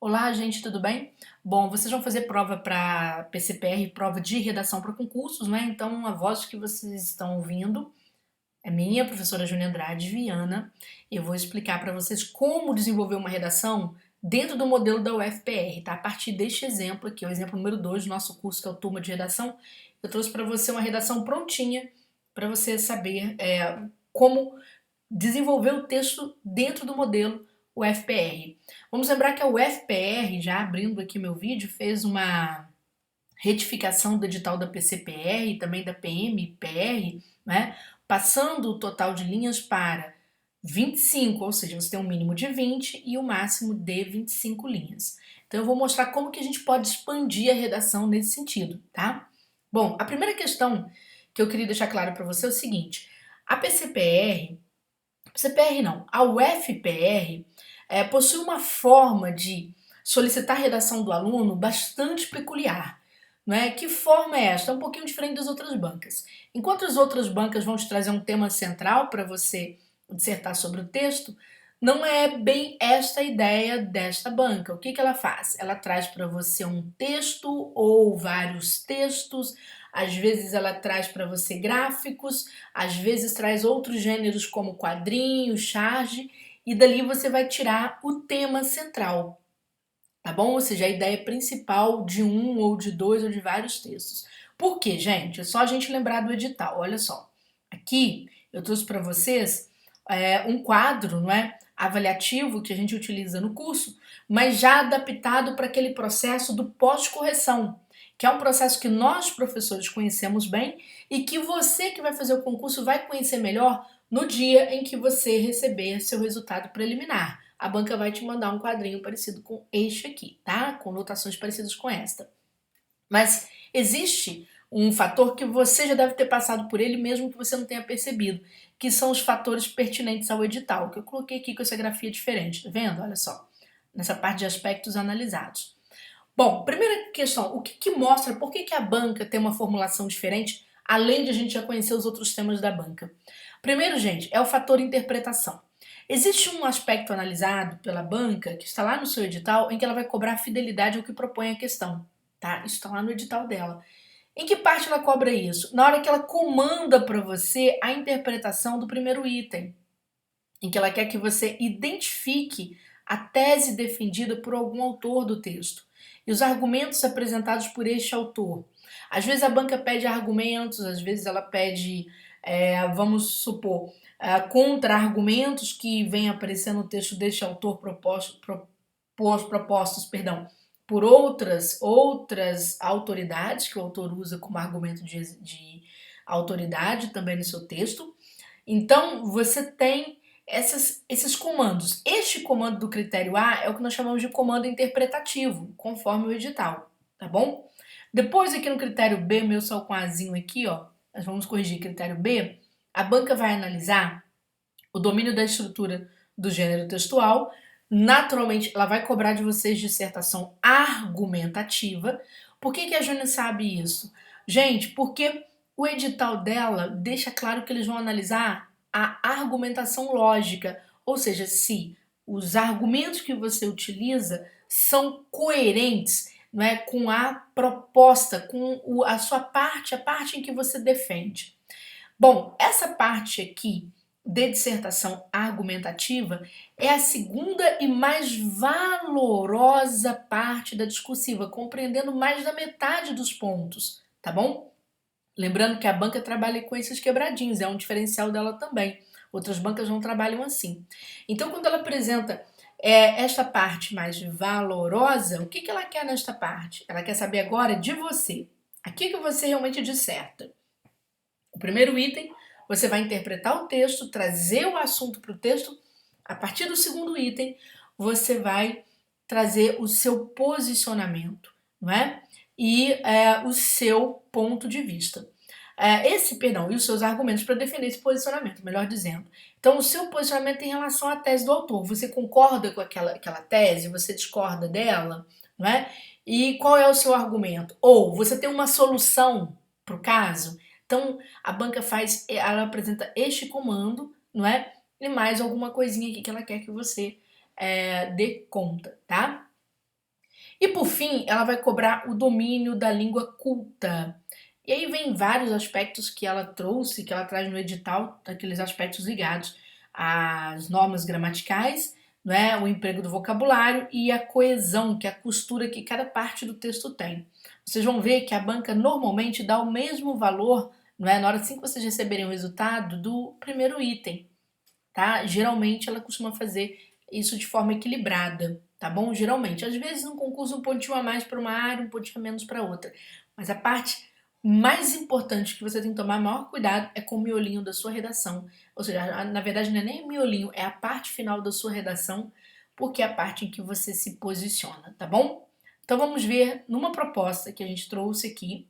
Olá, gente, tudo bem? Bom, vocês vão fazer prova para PCPR, prova de redação para concursos, né? Então, a voz que vocês estão ouvindo é minha, professora Júnia Andrade Viana. E eu vou explicar para vocês como desenvolver uma redação dentro do modelo da UFPR, tá? A partir deste exemplo aqui, o exemplo número 2 do nosso curso, que é o Turma de Redação, eu trouxe para você uma redação prontinha para você saber como desenvolver o texto dentro do modelo UFPR. Vamos lembrar que a UFPR, já abrindo aqui meu vídeo, fez uma retificação do edital da PCPR e também da PMPR, né, passando o total de linhas para 25, ou seja, você tem um mínimo de 20 e o máximo de 25 linhas. Então eu vou mostrar como que a gente pode expandir a redação nesse sentido, tá? Bom, a primeira questão que eu queria deixar claro para você é o seguinte: a PCPR não, a UFPR possui uma forma de solicitar a redação do aluno bastante peculiar. Não é? Que forma é esta? É um pouquinho diferente das outras bancas. Enquanto as outras bancas vão te trazer um tema central para você dissertar sobre o texto, não é bem esta a ideia desta banca. O que, que ela faz? Ela traz para você um texto ou vários textos, às vezes ela traz para você gráficos, às vezes traz outros gêneros como quadrinho, charge, e dali você vai tirar o tema central, tá bom? Ou seja, a ideia principal de um ou de dois ou de vários textos. Por quê, gente? É só a gente lembrar do edital. Olha só, aqui eu trouxe para vocês um quadro, não é? Avaliativo que a gente utiliza no curso, mas já adaptado para aquele processo do pós-correção, que é um processo que nós, professores, conhecemos bem e que você que vai fazer o concurso vai conhecer melhor no dia em que você receber seu resultado preliminar. A banca vai te mandar um quadrinho parecido com este aqui, tá? Com notações parecidas com esta. Mas existe um fator que você já deve ter passado por ele mesmo que você não tenha percebido, que são os fatores pertinentes ao edital, que eu coloquei aqui com essa grafia diferente, tá vendo? Olha só, nessa parte de aspectos analisados. Bom, primeira questão, o que, que mostra por que, que a banca tem uma formulação diferente, além de a gente já conhecer os outros temas da banca? Primeiro, gente, é o fator interpretação. Existe um aspecto analisado pela banca, que está lá no seu edital, em que ela vai cobrar fidelidade ao que propõe a questão. Tá? Isso está lá no edital dela. Em que parte ela cobra isso? Na hora que ela comanda para você a interpretação do primeiro item, em que ela quer que você identifique a tese defendida por algum autor do texto e os argumentos apresentados por este autor. Às vezes a banca pede argumentos, às vezes ela pede, vamos supor, contra-argumentos que vêm aparecer no texto deste autor propostos, perdão, por outras autoridades que o autor usa como argumento de autoridade também no seu texto. Então, você tem esses comandos. Este comando do critério A é o que nós chamamos de comando interpretativo, conforme o edital, tá bom? Depois, aqui no critério B, meu só com azinho aqui, ó, nós vamos corrigir critério B, a banca vai analisar o domínio da estrutura do gênero textual. Naturalmente, ela vai cobrar de vocês dissertação argumentativa. Por que, que a Júnia sabe isso? Gente, porque o edital dela deixa claro que eles vão analisar a argumentação lógica, ou seja, se os argumentos que você utiliza são coerentes, não é, com a proposta, com a sua parte, a parte em que você defende. Bom, essa parte aqui de dissertação argumentativa é a segunda e mais valorosa parte da discursiva, compreendendo mais da metade dos pontos, tá bom? Lembrando que a banca trabalha com esses quebradinhos, é um diferencial dela também. Outras bancas não trabalham assim. Então, quando ela apresenta esta parte mais valorosa, o que, que ela quer nesta parte? Ela quer saber agora de você. Aqui que você realmente disserta. O primeiro item, você vai interpretar o texto, trazer o assunto para o texto. A partir do segundo item, você vai trazer o seu posicionamento, não é? E o seu ponto de vista. E os seus argumentos para defender esse posicionamento, melhor dizendo. Então, o seu posicionamento em relação à tese do autor. Você concorda com aquela tese? Você discorda dela? Não é? E qual é o seu argumento? Ou você tem uma solução para o caso? Então, a banca ela apresenta este comando, não é? E mais alguma coisinha aqui que ela quer que você dê conta, tá? E por fim, ela vai cobrar o domínio da língua culta. E aí vem vários aspectos que ela trouxe, que ela traz no edital, aqueles aspectos ligados às normas gramaticais, né, o emprego do vocabulário e a coesão, que é a costura que cada parte do texto tem. Vocês vão ver que a banca normalmente dá o mesmo valor, não é, na hora assim que vocês receberem o resultado do primeiro item, tá? Geralmente ela costuma fazer isso de forma equilibrada, tá bom? Geralmente. Às vezes no concurso um pontinho a mais para uma área, um pontinho a menos para outra. Mas a parte mais importante que você tem que tomar maior cuidado é com o miolinho da sua redação. Ou seja, na verdade não é nem o miolinho, é a parte final da sua redação, porque é a parte em que você se posiciona, tá bom? Então vamos ver numa proposta que a gente trouxe aqui.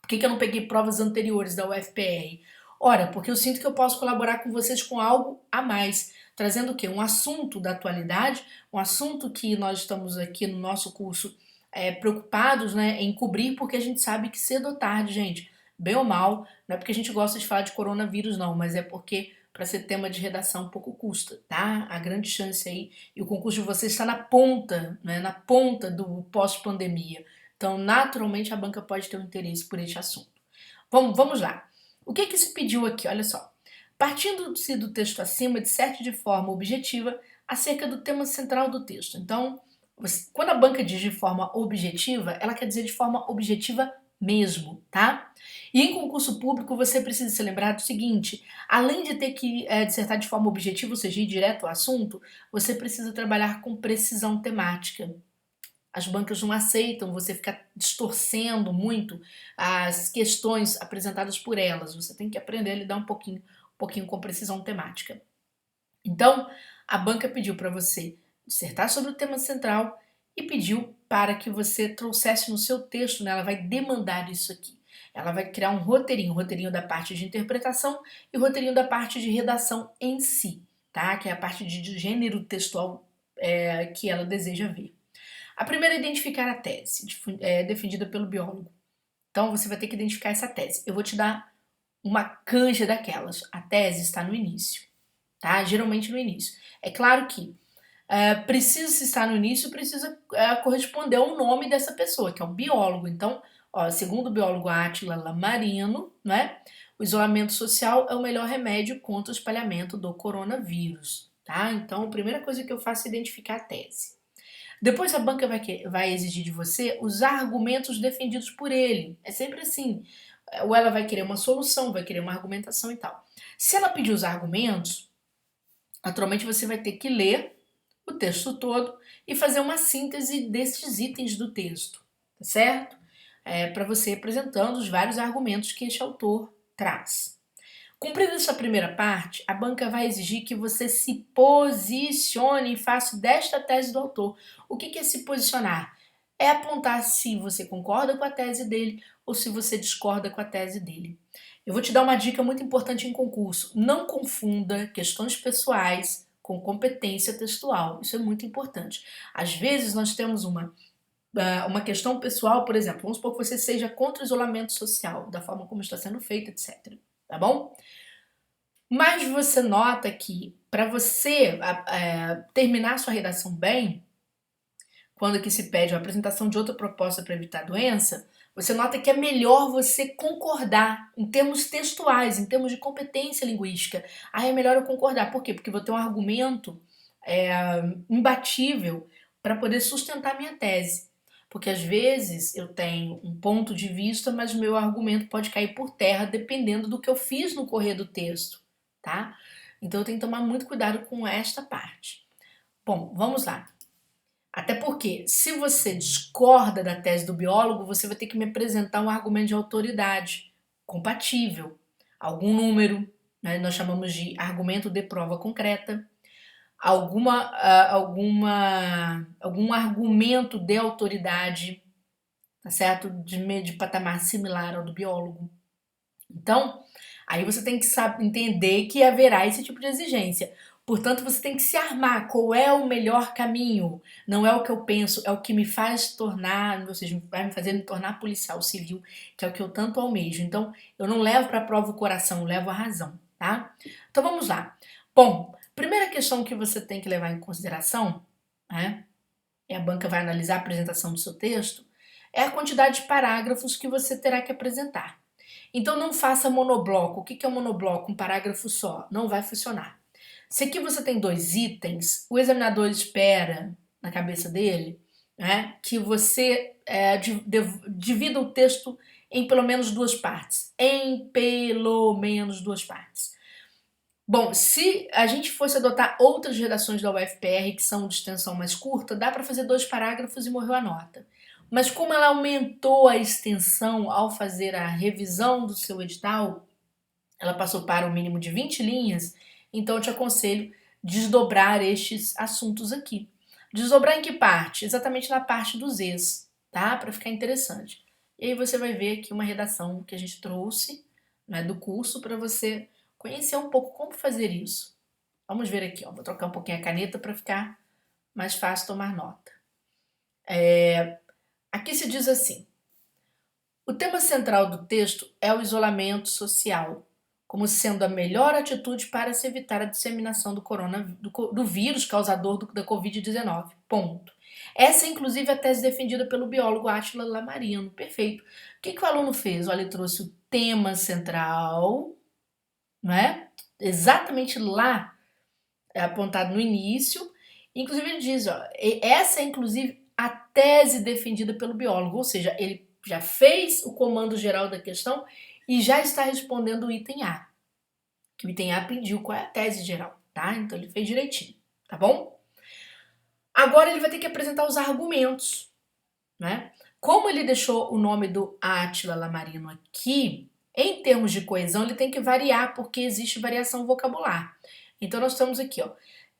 Por que eu não peguei provas anteriores da UFPR? Ora, porque eu sinto que eu posso colaborar com vocês com algo a mais, trazendo o quê? Um assunto da atualidade, um assunto que nós estamos aqui no nosso curso preocupados, né, em cobrir, porque a gente sabe que cedo ou tarde, gente, bem ou mal, não é porque a gente gosta de falar de coronavírus não, mas é porque para ser tema de redação pouco custa, tá? A grande chance aí, e o concurso de vocês está na ponta, né, na ponta do pós-pandemia. Então, naturalmente, a banca pode ter um interesse por este assunto. Vamos lá. O que se pediu aqui? Olha só. Partindo-se do texto acima, disserte de forma objetiva acerca do tema central do texto. Então, quando a banca diz de forma objetiva, ela quer dizer de forma objetiva mesmo, tá? E em concurso público, você precisa se lembrar do seguinte: além de ter que dissertar de forma objetiva, ou seja, ir direto ao assunto, você precisa trabalhar com precisão temática. As bancas não aceitam você ficar distorcendo muito as questões apresentadas por elas. Você tem que aprender a lidar um pouquinho com precisão temática. Então, a banca pediu para você dissertar sobre o tema central e pediu para que você trouxesse no seu texto, né? Ela vai demandar isso aqui. Ela vai criar um roteirinho da parte de interpretação e roteirinho da parte de redação em si, tá? Que é a parte de gênero textual que ela deseja ver. A primeira é identificar a tese, defendida pelo biólogo. Então você vai ter que identificar essa tese. Eu vou te dar uma canja daquelas. A tese está no início, tá? Geralmente no início. É claro que precisa se estar no início, precisa corresponder ao nome dessa pessoa, que é o biólogo. Então, segundo o biólogo Átila Lamarino, né, o isolamento social é o melhor remédio contra o espalhamento do coronavírus, tá? Então, a primeira coisa que eu faço é identificar a tese. Depois a banca vai exigir de você os argumentos defendidos por ele. É sempre assim. Ou ela vai querer uma solução, vai querer uma argumentação e tal. Se ela pedir os argumentos, naturalmente você vai ter que ler o texto todo e fazer uma síntese desses itens do texto, tá certo? Para você apresentando os vários argumentos que este autor traz. Cumprida essa primeira parte, a banca vai exigir que você se posicione em face desta tese do autor. O que é se posicionar? É apontar se você concorda com a tese dele ou se você discorda com a tese dele. Eu vou te dar uma dica muito importante em concurso. Não confunda questões pessoais com competência textual. Isso é muito importante. Às vezes nós temos uma questão pessoal, por exemplo, vamos supor que você seja contra o isolamento social, da forma como está sendo feito, etc. Tá bom? Mas você nota que para você terminar sua redação bem, quando que se pede a apresentação de outra proposta para evitar a doença, você nota que é melhor você concordar em termos textuais, em termos de competência linguística. Aí é melhor eu concordar. Por quê? Porque eu vou ter um argumento imbatível para poder sustentar minha tese. Porque às vezes eu tenho um ponto de vista, mas o meu argumento pode cair por terra dependendo do que eu fiz no correr do texto, tá? Então eu tenho que tomar muito cuidado com esta parte. Bom, vamos lá. Até porque, se você discorda da tese do biólogo, você vai ter que me apresentar um argumento de autoridade compatível, algum número, né? Nós chamamos de argumento de prova concreta, algum argumento de autoridade, tá certo? De patamar similar ao do biólogo. Então, aí você tem que entender que haverá esse tipo de exigência. Portanto, você tem que se armar. Qual é o melhor caminho? Não é o que eu penso, é o que me faz tornar, ou seja, vai me fazer me tornar policial civil, que é o que eu tanto almejo. Então, eu não levo para a prova o coração, eu levo a razão, tá? Então, vamos lá. Bom, primeira questão que você tem que levar em consideração, né? e a banca vai analisar a apresentação do seu texto, é a quantidade de parágrafos que você terá que apresentar. Então não faça monobloco. O que é um monobloco? Um parágrafo só. Não vai funcionar. Se aqui você tem 2 itens, o examinador espera, na cabeça dele, né, que você divida o texto em pelo menos 2 partes. Em pelo menos 2 partes. Bom, se a gente fosse adotar outras redações da UFPR que são de extensão mais curta, dá para fazer 2 parágrafos e morreu a nota. Mas como ela aumentou a extensão ao fazer a revisão do seu edital, ela passou para o mínimo de 20 linhas, então eu te aconselho desdobrar estes assuntos aqui. Desdobrar em que parte? Exatamente na parte dos es, tá? Para ficar interessante. E aí você vai ver aqui uma redação que a gente trouxe, né, do curso para você conhecer um pouco como fazer isso. Vamos ver aqui, ó. Vou trocar um pouquinho a caneta para ficar mais fácil tomar nota. Aqui se diz assim: o tema central do texto é o isolamento social, como sendo a melhor atitude para se evitar a disseminação do vírus causador da Covid-19. Ponto. Essa é, inclusive, a tese defendida pelo biólogo Átila Lamarino. Perfeito. O que o aluno fez? Olha, ele trouxe o tema central, não é? Exatamente lá, apontado no início. Inclusive, ele diz, ó, essa é, inclusive, a tese defendida pelo biólogo, ou seja, ele já fez o comando geral da questão e já está respondendo o item A. Que o item A pediu qual é a tese geral, tá? Então ele fez direitinho, tá bom? Agora ele vai ter que apresentar os argumentos, né? Como ele deixou o nome do Átila Lamarino aqui, em termos de coesão, ele tem que variar, porque existe variação vocabular. Então nós estamos aqui, ó.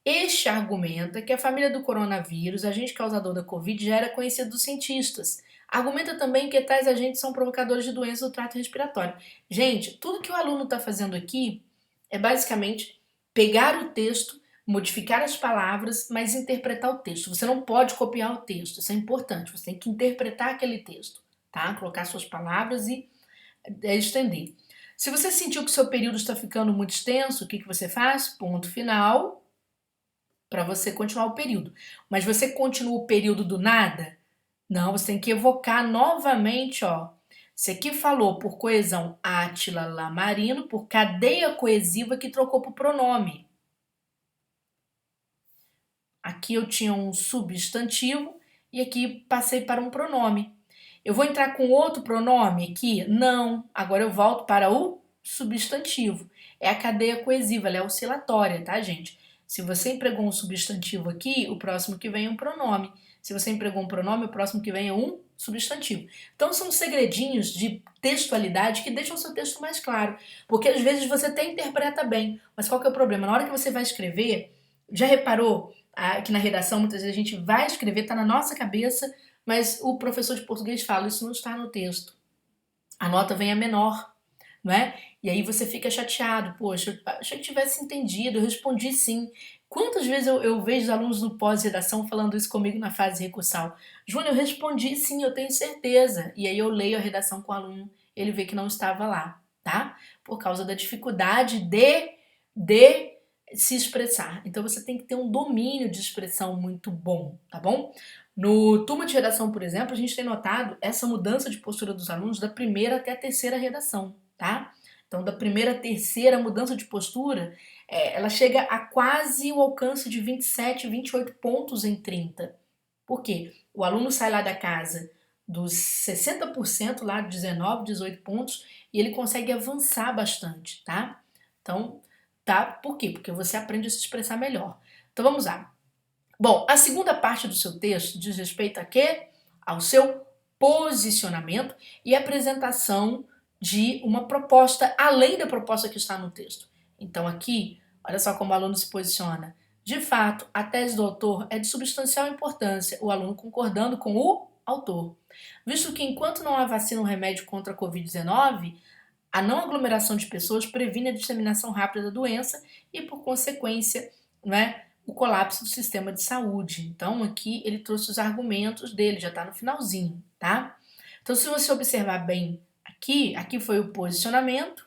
Este argumenta que a família do coronavírus, agente causador da Covid, já era conhecida dos cientistas. Argumenta também que tais agentes são provocadores de doenças do trato respiratório. Gente, tudo que o aluno está fazendo aqui é basicamente pegar o texto, modificar as palavras, mas interpretar o texto. Você não pode copiar o texto, isso é importante. Você tem que interpretar aquele texto, tá? Colocar suas palavras e estender. Se você sentiu que o seu período está ficando muito extenso, o que você faz? Ponto final, para você continuar o período. Mas você continua o período do nada? Não, você tem que evocar novamente, ó. Você aqui falou por coesão Átila Lamarino, por cadeia coesiva que trocou por pronome. Aqui eu tinha um substantivo e aqui passei para um pronome. Eu vou entrar com outro pronome aqui? Não. Agora eu volto para o substantivo. É a cadeia coesiva, ela é oscilatória, tá, gente? Se você empregou um substantivo aqui, o próximo que vem é um pronome. Se você empregou um pronome, o próximo que vem é um substantivo. Então são segredinhos de textualidade que deixam o seu texto mais claro. Porque às vezes você até interpreta bem, mas qual que é o problema? Na hora que você vai escrever, já reparou que na redação muitas vezes a gente vai escrever, está na nossa cabeça, mas o professor de português fala, isso não está no texto. A nota vem a menor, não é? E aí você fica chateado, poxa, eu achei que tivesse entendido, eu respondi sim. Quantas vezes eu vejo os alunos do pós-redação falando isso comigo na fase recursal? Júnior, eu respondi sim, eu tenho certeza. E aí eu leio a redação com o aluno, ele vê que não estava lá, tá? Por causa da dificuldade de se expressar. Então você tem que ter um domínio de expressão muito bom, tá bom? No turma de redação, por exemplo, a gente tem notado essa mudança de postura dos alunos da primeira até a terceira redação, tá? Então, da primeira à terceira mudança de postura, ela chega a quase o alcance de 27, 28 pontos em 30. Por quê? O aluno sai lá da casa dos 60% lá de 19, 18 pontos e ele consegue avançar bastante, tá? Então, tá? Por quê? Porque você aprende a se expressar melhor. Então, vamos lá. Bom, a segunda parte do seu texto diz respeito a quê? Ao seu posicionamento e apresentação de uma proposta, além da proposta que está no texto. Então aqui, olha só como o aluno se posiciona. De fato, a tese do autor é de substancial importância, o aluno concordando com o autor. Visto que enquanto não há vacina ou remédio contra a Covid-19, a não aglomeração de pessoas previne a disseminação rápida da doença e, por consequência, né, o colapso do sistema de saúde. Então, aqui ele trouxe os argumentos dele, já está no finalzinho, tá? Então, se você observar bem aqui foi o posicionamento,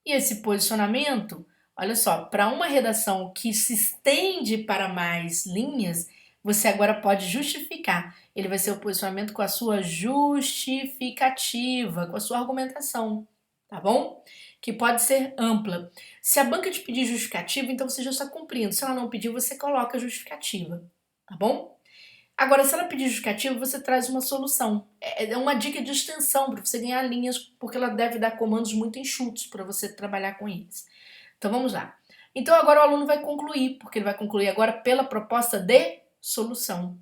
e esse posicionamento, olha só, para uma redação que se estende para mais linhas, você agora pode justificar. Ele vai ser o posicionamento com a sua justificativa, com a sua argumentação, tá bom? Que pode ser ampla. Se a banca te pedir justificativa, então você já está cumprindo. Se ela não pedir, você coloca a justificativa, tá bom? Agora, se ela pedir justificativa, você traz uma solução. É uma dica de extensão para você ganhar linhas, porque ela deve dar comandos muito enxutos para você trabalhar com eles. Então vamos lá. Então agora o aluno vai concluir, porque ele vai concluir agora pela proposta de solução.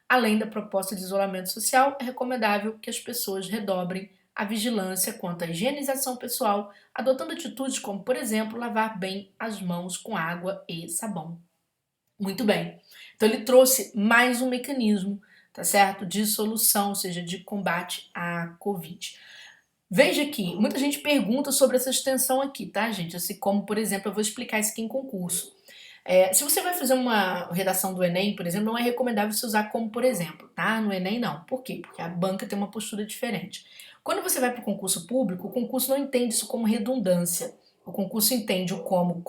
Além da proposta de isolamento social, é recomendável que as pessoas redobrem a vigilância quanto à higienização pessoal, adotando atitudes como, por exemplo, lavar bem as mãos com água e sabão. Muito bem. Então ele trouxe mais um mecanismo, tá certo? De solução, ou seja, de combate à Covid. Veja aqui, muita gente pergunta sobre essa extensão aqui, tá, gente? Assim como, por exemplo, eu vou explicar isso aqui em concurso. Se você vai fazer uma redação do Enem, por exemplo, não é recomendável você usar como, por exemplo, tá? No Enem, não. Por quê? Porque a banca tem uma postura diferente. Quando você vai para o concurso público, o concurso não entende isso como redundância. O concurso entende o como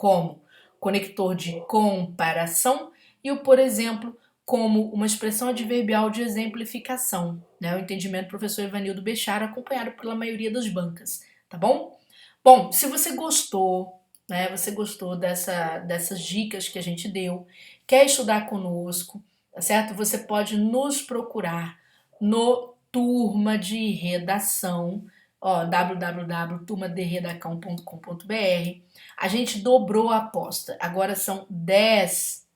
conector de comparação e o, por exemplo, como uma expressão adverbial de exemplificação, né? O entendimento do professor Evanildo Bechara, acompanhado pela maioria das bancas, tá bom? Bom, se você gostou, né, você gostou dessas dicas que a gente deu, quer estudar conosco, tá certo? Você pode nos procurar no Turma de Redação, ó, www.turmaderedacão.com.br. A gente dobrou a aposta, agora são 10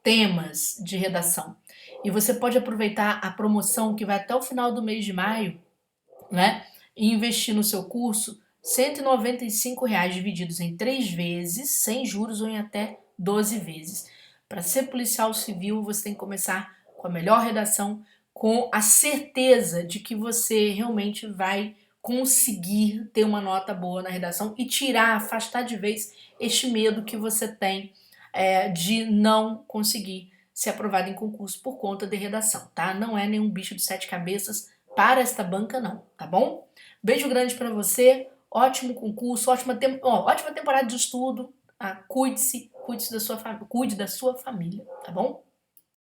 temas de redação. E você pode aproveitar a promoção que vai até o final do mês de maio, né? E investir no seu curso R$ 195 divididos em 3 vezes, sem juros ou em até 12 vezes. Para ser policial civil, você tem que começar com a melhor redação, com a certeza de que você realmente vai conseguir ter uma nota boa na redação e tirar, afastar de vez este medo que você tem de não conseguir ser aprovado em concurso por conta de redação, tá? Não é nenhum bicho de 7 cabeças para esta banca não, tá bom? Beijo grande para você, ótimo concurso, ótima temporada de estudo, cuide da sua família, tá bom?